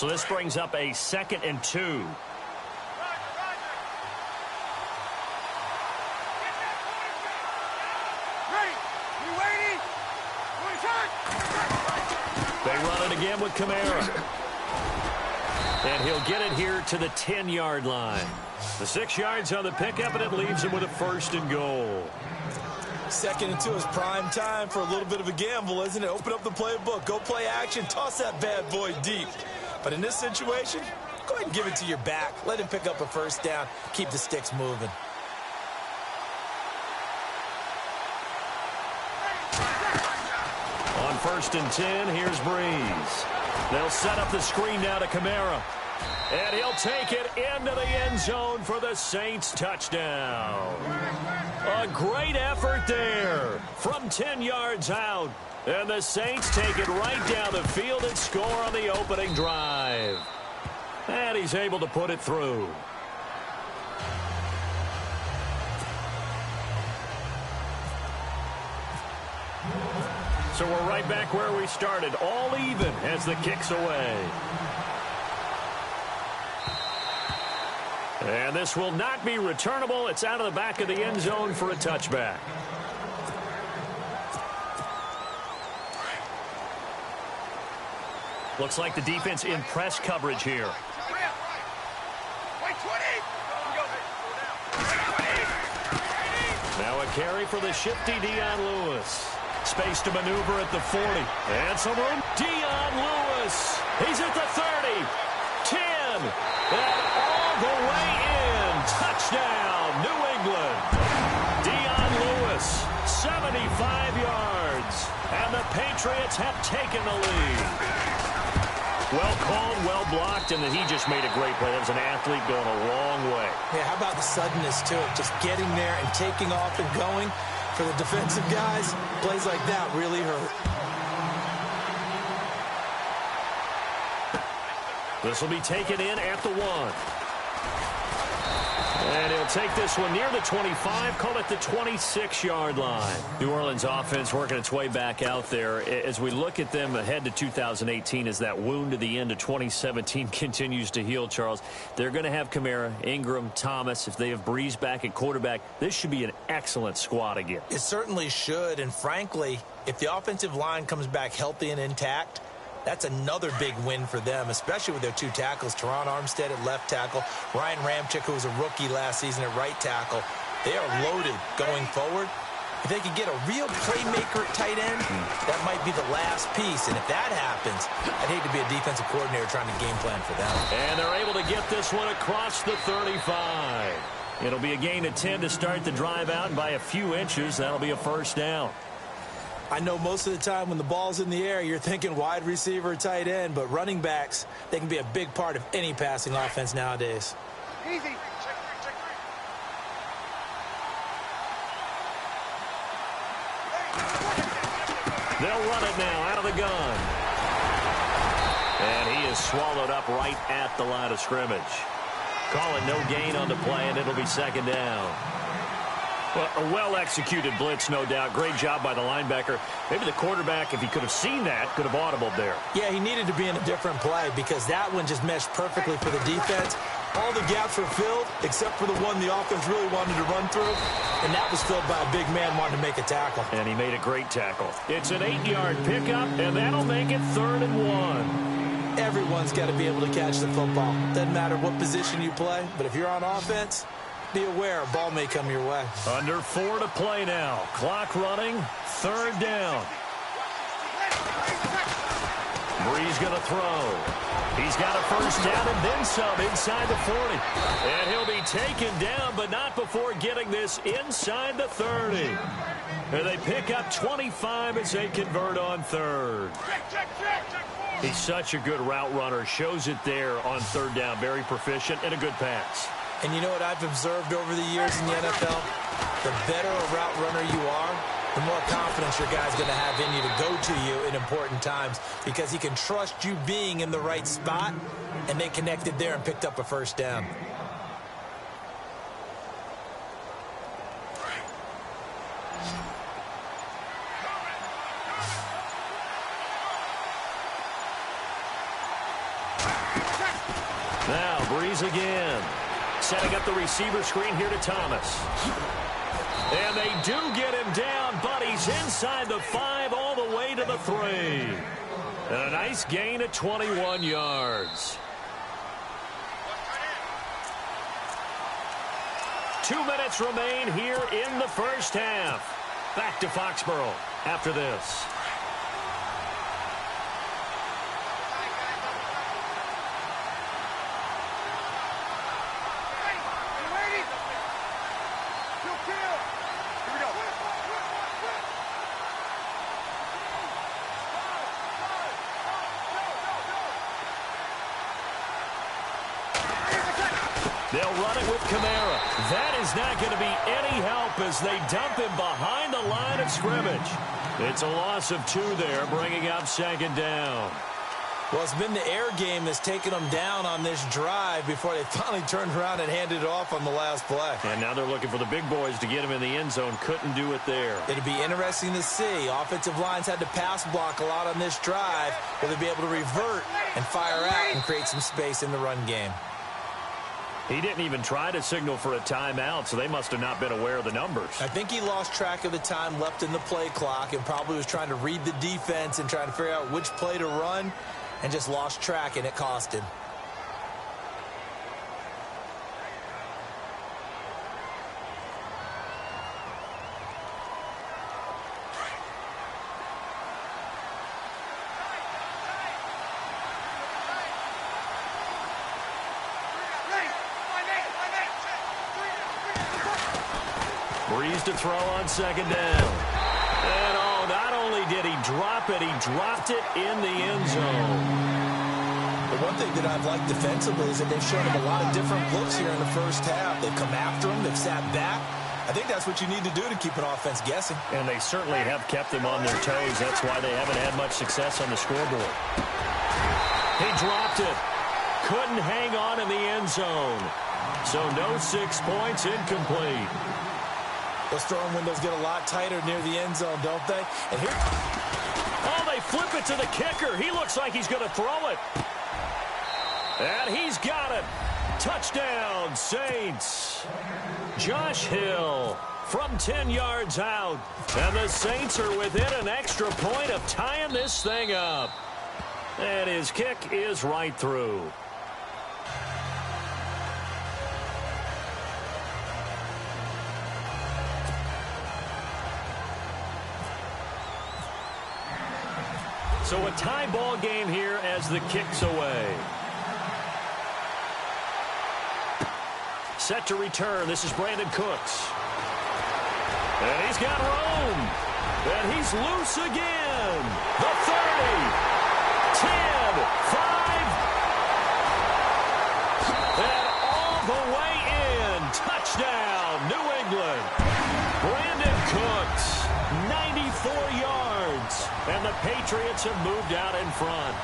So this brings up a 2nd and 2. They run it again with Kamara. And he'll get it here to the 10-yard line. The 6 yards on the pickup, and it leaves him with a 1st and goal. 2nd and 2 is prime time for a little bit of a gamble, isn't it? Open up the playbook, go play action, toss that bad boy deep. But in this situation, go ahead and give it to your back. Let him pick up a 1st down. Keep the sticks moving. On 1st and 10, here's Breeze. They'll set up the screen now to Kamara. And he'll take it into the end zone for the Saints touchdown. A great effort there from 10 yards out. And the Saints take it right down the field and score on the opening drive. And he's able to put it through. So we're right back where we started, all even as the kick's away. And this will not be returnable. It's out of the back of the end zone for a touchback. Looks like the defense in press coverage here. Now a carry for the shifty Dion Lewis. Space to maneuver at the 40. And some room. Dion Lewis. He's at the 30. 10. And all the way in. Touchdown, New England. Dion Lewis, 75 yards. And the Patriots have taken the lead. Well called, well blocked, and then he just made a great play. That was an athlete going a long way. Yeah, how about the suddenness to it? Just getting there and taking off and going. For the defensive guys, plays like that really hurt. This will be taken in at the 1. And he'll take this one near the 25, call it the 26-yard line. New Orleans offense working its way back out there. As we look at them ahead to 2018, as that wound to the end of 2017 continues to heal, Charles, they're going to have Kamara, Ingram, Thomas. If they have Breeze back at quarterback, this should be an excellent squad again. It certainly should, and frankly, if the offensive line comes back healthy and intact, that's another big win for them, especially with their 2 tackles, Teron Armstead at left tackle, Ryan Ramczyk, who was a rookie last season at right tackle. They are loaded going forward. If they could get a real playmaker at tight end, that might be the last piece. And if that happens, I'd hate to be a defensive coordinator trying to game plan for them. And they're able to get this one across the 35. It'll be a gain of 10 to start the drive out, and by a few inches, that'll be a 1st down. I know most of the time when the ball's in the air, you're thinking wide receiver, tight end, but running backs, they can be a big part of any passing offense nowadays. Easy. They'll run it now out of the gun. And he is swallowed up right at the line of scrimmage. Call it no gain on the play, and it'll be 2nd down. Well, a well-executed blitz, no doubt. Great job by the linebacker. Maybe the quarterback, if he could have seen that, could have audibled there. Yeah, he needed to be in a different play because that one just meshed perfectly for the defense. All the gaps were filled except for the one the offense really wanted to run through, and that was filled by a big man wanting to make a tackle. And he made a great tackle. It's an 8-yard pickup, and that'll make it 3rd and 1. Everyone's got to be able to catch the football. Doesn't matter what position you play, but if you're on offense, be aware a ball may come your way. Under 4 to play now. Clock running. 3rd down. Breeze going to throw. He's got a 1st down and then some inside the 40. And he'll be taken down, but not before getting this inside the 30. And they pick up 25 as they convert on 3rd. He's such a good route runner. Shows it there on 3rd down. Very proficient and a good pass. And you know what I've observed over the years in the NFL? The better a route runner you are, the more confidence your guy's going to have in you to go to you in important times because he can trust you being in the right spot, and they connected there and picked up a 1st down. Now, Breeze again. Setting up the receiver screen here to Thomas. And they do get him down, but he's inside the 5 all the way to the 3. And a nice gain of 21 yards. 2 minutes remain here in the first half. Back to Foxborough after this. They'll run it with Kamara. That is not going to be any help as they dump him behind the line of scrimmage. It's a loss of 2 there, bringing up second down. Well, it's been the air game that's taken them down on this drive before they finally turned around and handed it off on the last play. And now they're looking for the big boys to get him in the end zone. Couldn't do it there. It'll be interesting to see. Offensive lines had to pass block a lot on this drive. Will they be able to revert and fire out and create some space in the run game? He didn't even try to signal for a timeout, so they must have not been aware of the numbers. I think he lost track of the time left in the play clock and probably was trying to read the defense and trying to figure out which play to run and just lost track, and it cost him. Breeze to throw on second down. And not only did he drop it, he dropped it in the end zone. The one thing that I've liked defensively is that they've shown him a lot of different looks here in the first half. They've come after him. They've sat back. I think that's what you need to do to keep an offense guessing. And they certainly have kept them on their toes. That's why they haven't had much success on the scoreboard. He dropped it. Couldn't hang on in the end zone. So no 6 points, incomplete. Those throwing windows get a lot tighter near the end zone, don't they? And here, they flip it to the kicker. He looks like he's going to throw it. And he's got it. Touchdown, Saints. Josh Hill from 10 yards out. And the Saints are within an extra point of tying this thing up. And his kick is right through. So a tie ball game here as the kick's away. Set to return. This is Brandon Cooks. And he's got room. And he's loose again. The 30. 10. 5. And all the way in. Touchdown, New England. Brandon Cooks. 94 yards. And the Patriots have moved out in front.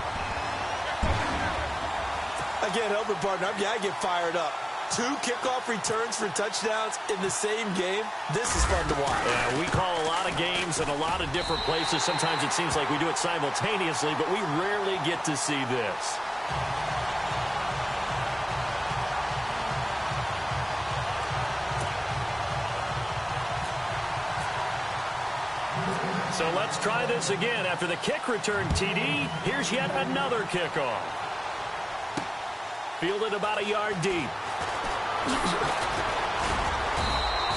I can't help it, partner. I get fired up. 2 kickoff returns for touchdowns in the same game. This is fun to watch. Yeah, we call a lot of games in a lot of different places. Sometimes it seems like we do it simultaneously, but we rarely get to see this. So let's try this again. After the kick return TD, here's yet another kickoff. Fielded about a yard deep.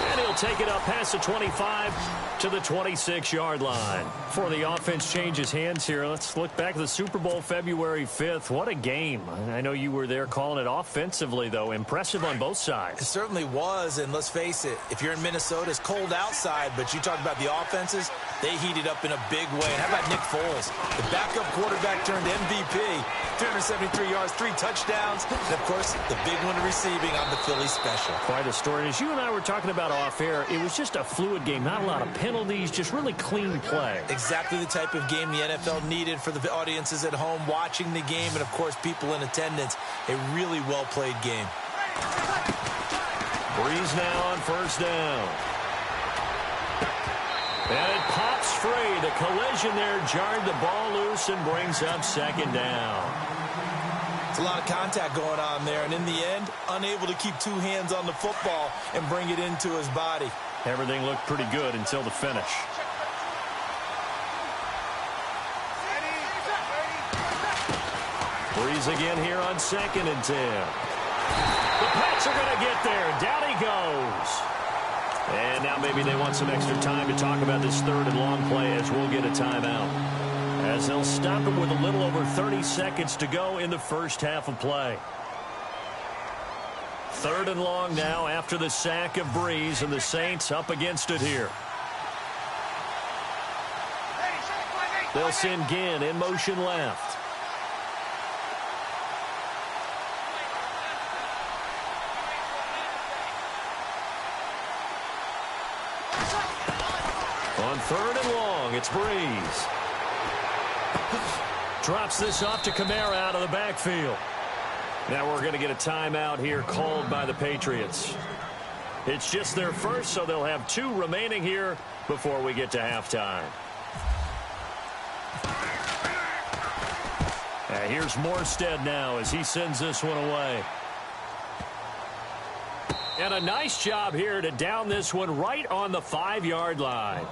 And he'll take it up past the 25 to the 26-yard line. Before the offense changes hands here, let's look back at the Super Bowl February 5th. What a game. I know you were there calling it offensively, though. Impressive on both sides. It certainly was, and let's face it, if you're in Minnesota, it's cold outside, but you talk about the offenses, they heated up in a big way. And how about Nick Foles? The backup quarterback turned MVP, 373 yards, 3 touchdowns, and, of course, the big one receiving on the Philly special. Quite a story. And as you and I were talking about off air, it was just a fluid game. Not a lot of penalties, just really clean play. Exactly the type of game the NFL needed for the audiences at home watching the game and, of course, people in attendance. A really well-played game. Breeze now on first down. And it pops free. The collision there jarred the ball loose and brings up second down. A lot of contact going on there, and in the end, unable to keep two hands on the football and bring it into his body. Everything looked pretty good until the finish. Breeze again here on 2nd and 10. The Pats are going to get there. Down he goes. And now maybe they want some extra time to talk about this 3rd and long play as we'll get a timeout. As they'll stop it with a little over 30 seconds to go in the first half of play. 3rd and long now after the sack of Breeze, and the Saints up against it here. They'll send Ginn in motion left. On 3rd and long, it's Breeze. Drops this off to Kamara out of the backfield. Now we're going to get a timeout here called by the Patriots. It's just their first, so they'll have 2 remaining here before we get to halftime. Here's Morstead now as he sends this one away. And a nice job here to down this one right on the 5-yard line.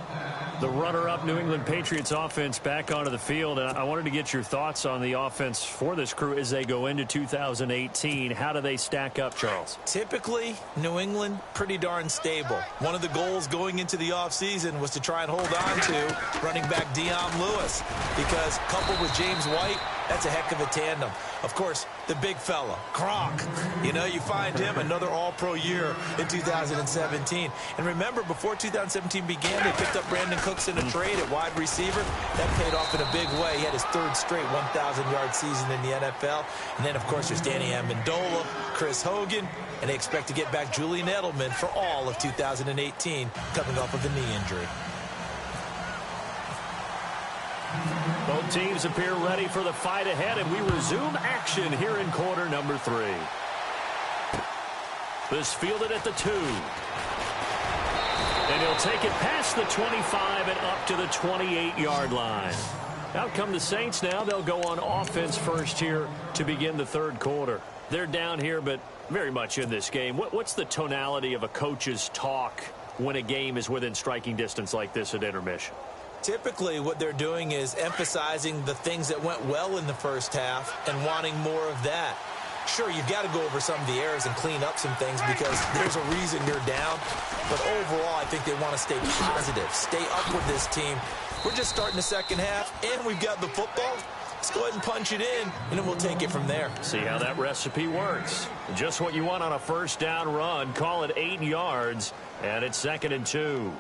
The runner-up New England Patriots offense back onto the field. And I wanted to get your thoughts on the offense for this crew as they go into 2018. How do they stack up, Charles? Typically, New England, pretty darn stable. One of the goals going into the offseason was to try and hold on to running back Dion Lewis, because coupled with James White, that's a heck of a tandem. Of course, the big fella, Gronk. You know, you find him another all-pro year in 2017. And remember, before 2017 began, they picked up Brandon Cooks in a trade at wide receiver. That paid off in a big way. He had his 3rd straight 1,000-yard season in the NFL. And then, of course, there's Danny Amendola, Chris Hogan, and they expect to get back Julian Edelman for all of 2018, coming off of a knee injury. Both teams appear ready for the fight ahead, and we resume action here in quarter number 3. This fielded at the 2. And he'll take it past the 25 and up to the 28-yard line. Out come the Saints now. They'll go on offense first here to begin the 3rd quarter. They're down here, but very much in this game. What's the tonality of a coach's talk when a game is within striking distance like this at intermission? Typically, what they're doing is emphasizing the things that went well in the first half and wanting more of that. Sure, you've got to go over some of the errors and clean up some things because there's a reason you're down. But overall, I think they want to stay positive, stay up with this team. We're just starting the second half, and we've got the football. Let's go ahead and punch it in, and then we'll take it from there. See how that recipe works. Just what you want on a first down run. Call it 8 yards, and it's 2nd and 2.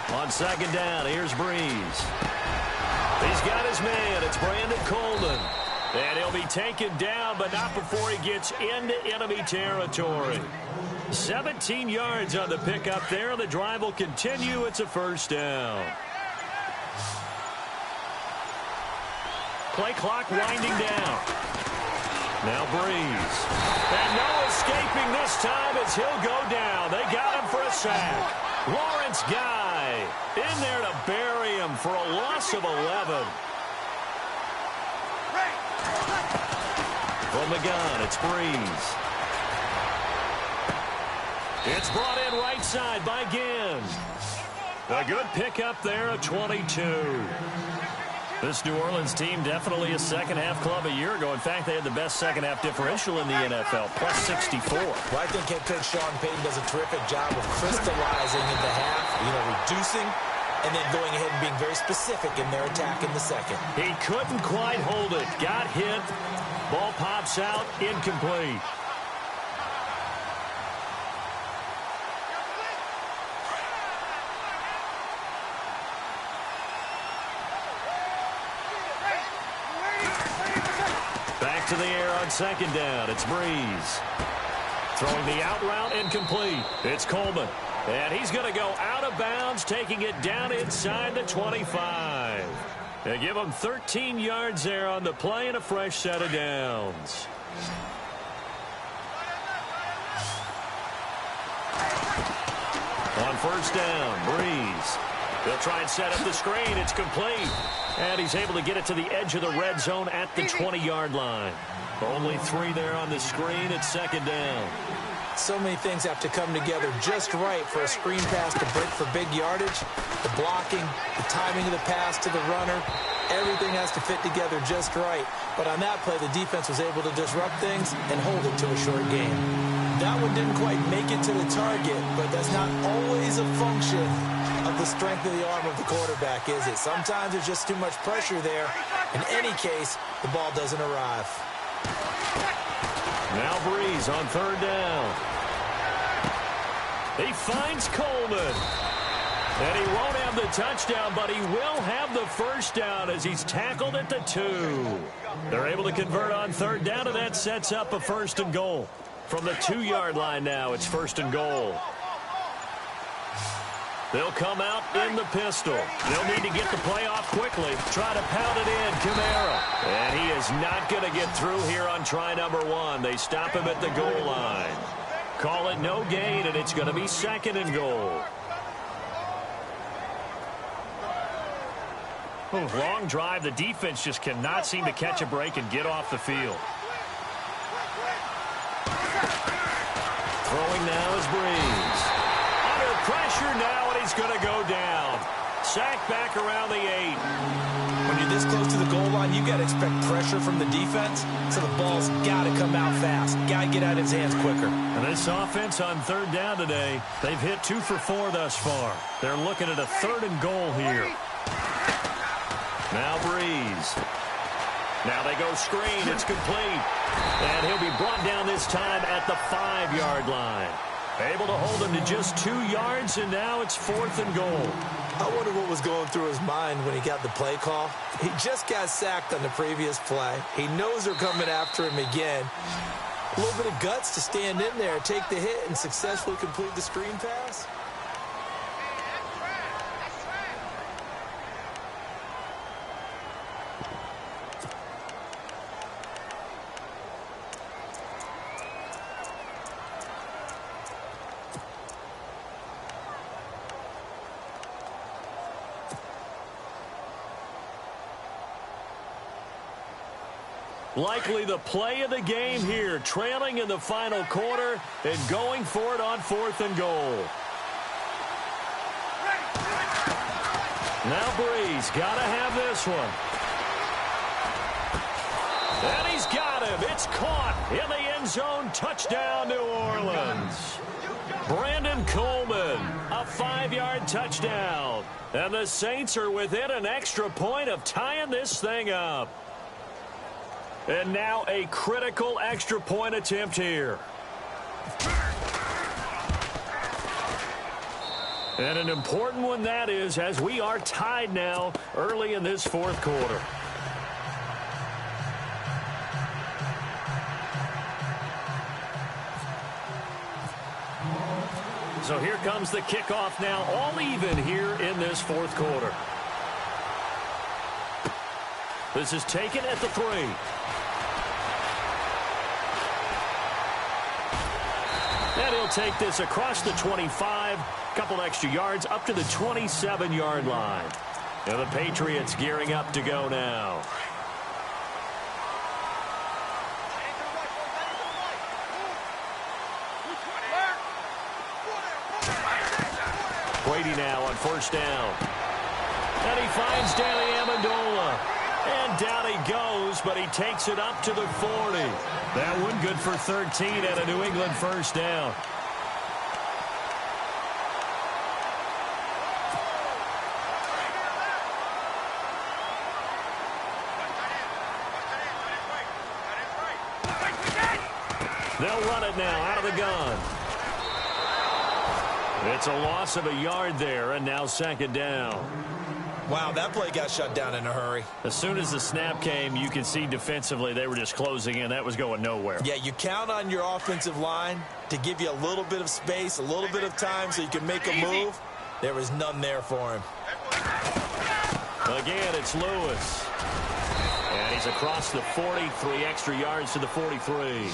On 2nd down, here's Breeze. He's got his man. It's Brandon Coleman. And he'll be taken down, but not before he gets into enemy territory. 17 yards on the pickup there. The drive will continue. It's a first down. Play clock winding down. Now Breeze. And no escaping this time as he'll go down. They got him for a sack. Lawrence Guy in there to bury him for a loss of 11. From the gun, it's Breeze. It's brought in right side by Ginn. A good pickup there at 22. This New Orleans team definitely a second-half club a year ago. In fact, they had the best second-half differential in the NFL, plus 64. Well, I think head coach Sean Payton does a terrific job of crystallizing in the half, reducing, and then going ahead and being very specific in their attack in the second. He couldn't quite hold it. Got hit. Ball pops out, incomplete. Back to the air on 2nd down. It's Breeze. Throwing the out route, incomplete. It's Coleman. And he's going to go out of bounds, taking it down inside the 25. They give him 13 yards there on the play and a fresh set of downs. On first down, Breeze. They'll try and set up the screen. It's complete. And he's able to get it to the edge of the red zone at the 20-yard line. Only 3 there on the screen at second down. So many things have to come together just right for a screen pass to break for big yardage. The blocking, the timing of the pass to the runner, everything has to fit together just right. But on that play, the defense was able to disrupt things and hold it to a short game. That one didn't quite make it to the target, but that's not always a function of the strength of the arm of the quarterback, is it? Sometimes there's just too much pressure there. In any case, the ball doesn't arrive. Now Breeze on third down. He finds Coleman. And he won't have the touchdown, but he will have the first down as he's tackled at the 2. They're able to convert on third down, and that sets up a first and goal. From the 2-yard line now, it's first and goal. They'll come out in the pistol. They'll need to get the play off quickly. Try to pound it in, Kamara. And he is not going to get through here on try number 1. They stop him at the goal line. Call it no gain, and it's going to be second and goal. Long drive. The defense just cannot seem to catch a break and get off the field. Throwing now is Breeze. Under pressure now, and he's going to go down. Sacked back around the 8. When you're this close to the goal line, you got to expect pressure from the defense, so the ball's got to come out fast. Got to get out of his hands quicker. And this offense on third down today, they've hit 2 for 4 thus far. They're looking at a third and goal here. Now Breeze. Now they go screen. It's complete. And he'll be brought down this time at the 5-yard line. Able to hold him to just 2 yards, and now it's fourth and goal. I wonder what was going through his mind when he got the play call. He just got sacked on the previous play. He knows they're coming after him again. A little bit of guts to stand in there, take the hit, and successfully complete the screen pass. Likely the play of the game here, trailing in the final quarter and going for it on fourth and goal. Now Breeze, gotta have this one. And he's got him. It's caught in the end zone. Touchdown, New Orleans. Brandon Coleman, a 5-yard touchdown. And the Saints are within an extra point of tying this thing up. And now a critical extra point attempt here. And an important one that is, as we are tied now early in this fourth quarter. So here comes the kickoff now, all even here in this fourth quarter. This is taken at the 3. And he'll take this across the 25, couple extra yards up to the 27-yard line. And the Patriots gearing up to go now. Brady now on first down. And he finds Danny Amendola. And down he goes, but he takes it up to the 40. That one good for 13 at a New England first down. They'll run it now out of the gun. It's a loss of a yard there, and now second down. Wow, that play got shut down in a hurry. As soon as the snap came, you could see defensively they were just closing in. That was going nowhere. Yeah, you count on your offensive line to give you a little bit of space, a little bit of time so you can make a move. There was none there for him. Again, it's Lewis. And he's across the 40, 3 extra yards to the 43.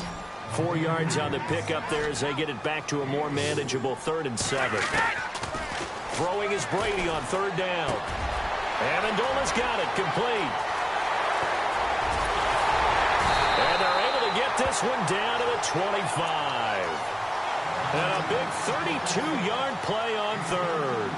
4 yards on the pickup there as they get it back to a more manageable 3rd and 7. Throwing is Brady on 3rd down. Amendola's got it, complete. And they're able to get this one down to the 25. And a big 32-yard play on 3rd.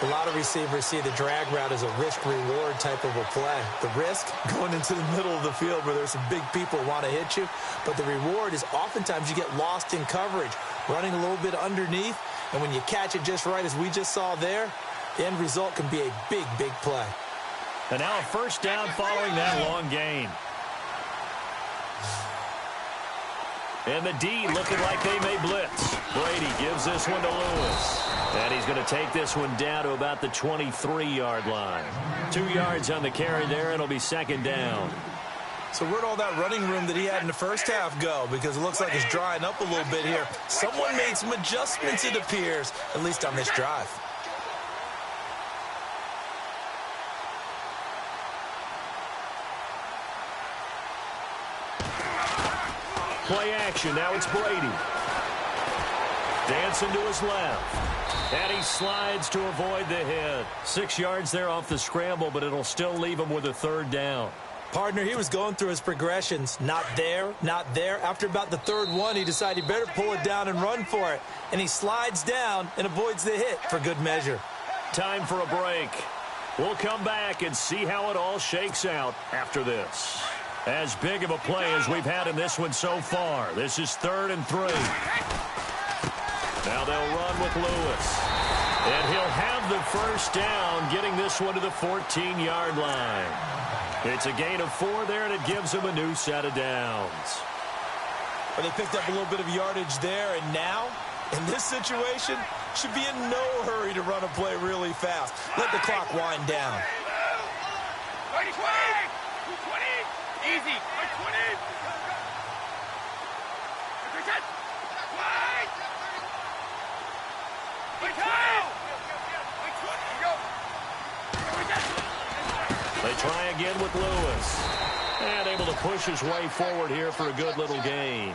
A lot of receivers see the drag route as a risk-reward type of a play. The risk, going into the middle of the field where there's some big people who want to hit you. But the reward is oftentimes you get lost in coverage, running a little bit underneath. And when you catch it just right, as we just saw there, the end result can be a big, big play. And now a 1st down following that long gain. And the D looking like they may blitz. Brady gives this one to Lewis. And he's going to take this one down to about the 23-yard line. 2 yards on the carry there. It'll be 2nd down. So where'd all that running room that he had in the first half go? Because it looks like it's drying up a little bit here. Someone made some adjustments, it appears, at least on this drive. Play action. Now it's Brady. Dancing to his left. And he slides to avoid the hit. 6 yards there off the scramble, but it'll still leave him with a 3rd down. Partner, he was going through his progressions. Not there, not there. After about the 3rd one, he decided he better pull it down and run for it. And he slides down and avoids the hit for good measure. Time for a break. We'll come back and see how it all shakes out after this. As big of a play as we've had in this one so far. This is 3rd and 3. Now they'll run with Lewis. And he'll have the 1st down, getting this one to the 14-yard line. It's a gain of 4 there, and it gives him a new set of downs. Well, they picked up a little bit of yardage there, and now, in this situation, should be in no hurry to run a play really fast. Let the clock wind down. 20, 20, 20, easy, 20. They try again with Lewis. And able to push his way forward here for a good little gain.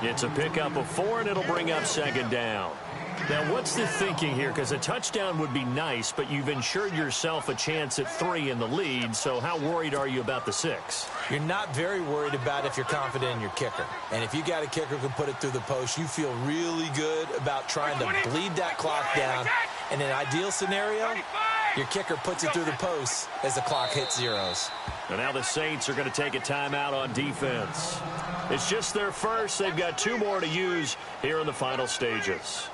It's a pickup of 4, and it'll bring up 2nd down. Now, what's the thinking here? Because a touchdown would be nice, but you've ensured yourself a chance at 3 in the lead, so how worried are you about the 6? You're not very worried about if you're confident in your kicker. And if you got a kicker who can put it through the post, you feel really good about trying to bleed that clock down. In an ideal scenario, your kicker puts it through the post as the clock hits zeros. And now the Saints are going to take a timeout on defense. It's just their first. They've got 2 more to use here in the final stages.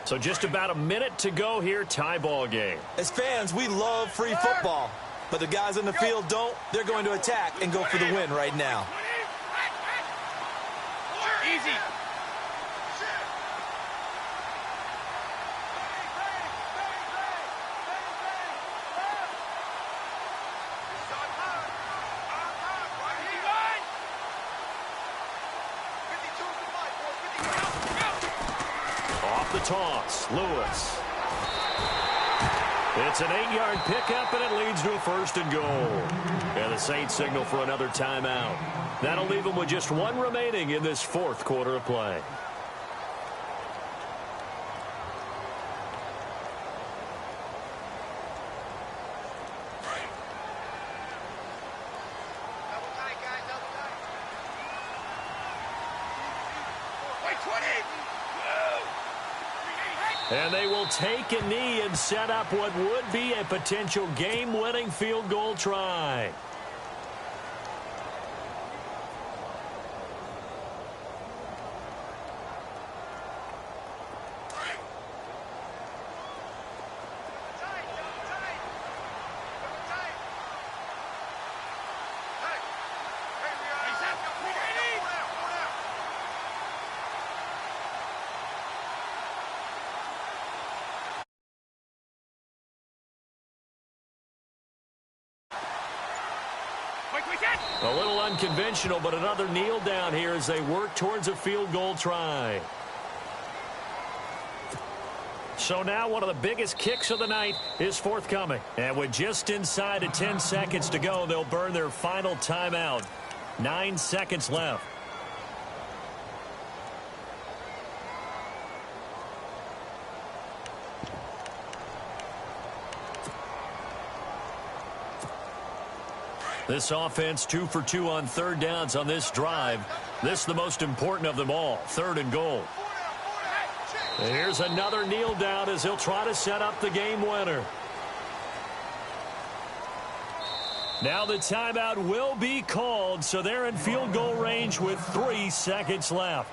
So just about a minute to go here, tie ball game. As fans, we love free football. But the guys on the field don't. They're going to attack and go for the win right now. Easy. Toss, Lewis. It's an 8-yard pickup, and it leads to a 1st and goal. And the Saints signal for another timeout. That'll leave them with just 1 remaining in this 4th quarter of play. And they will take a knee and set up what would be a potential game-winning field goal try. A little unconventional, but another kneel down here as they work towards a field goal try. So now one of the biggest kicks of the night is forthcoming. And with just inside of 10 seconds to go, they'll burn their final timeout. 9 seconds left. This offense 2 for 2 on third downs on this drive. This is the most important of them all, 3rd and goal. And here's another kneel down as he'll try to set up the game winner. Now the timeout will be called, so they're in field goal range with 3 seconds left.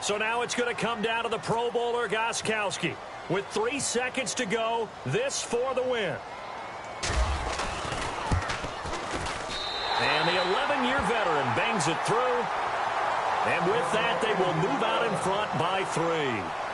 So now it's going to come down to the Pro Bowler Gostkowski. With 3 seconds to go, this for the win. And the 11-year veteran bangs it through. And with that, they will move out in front by 3.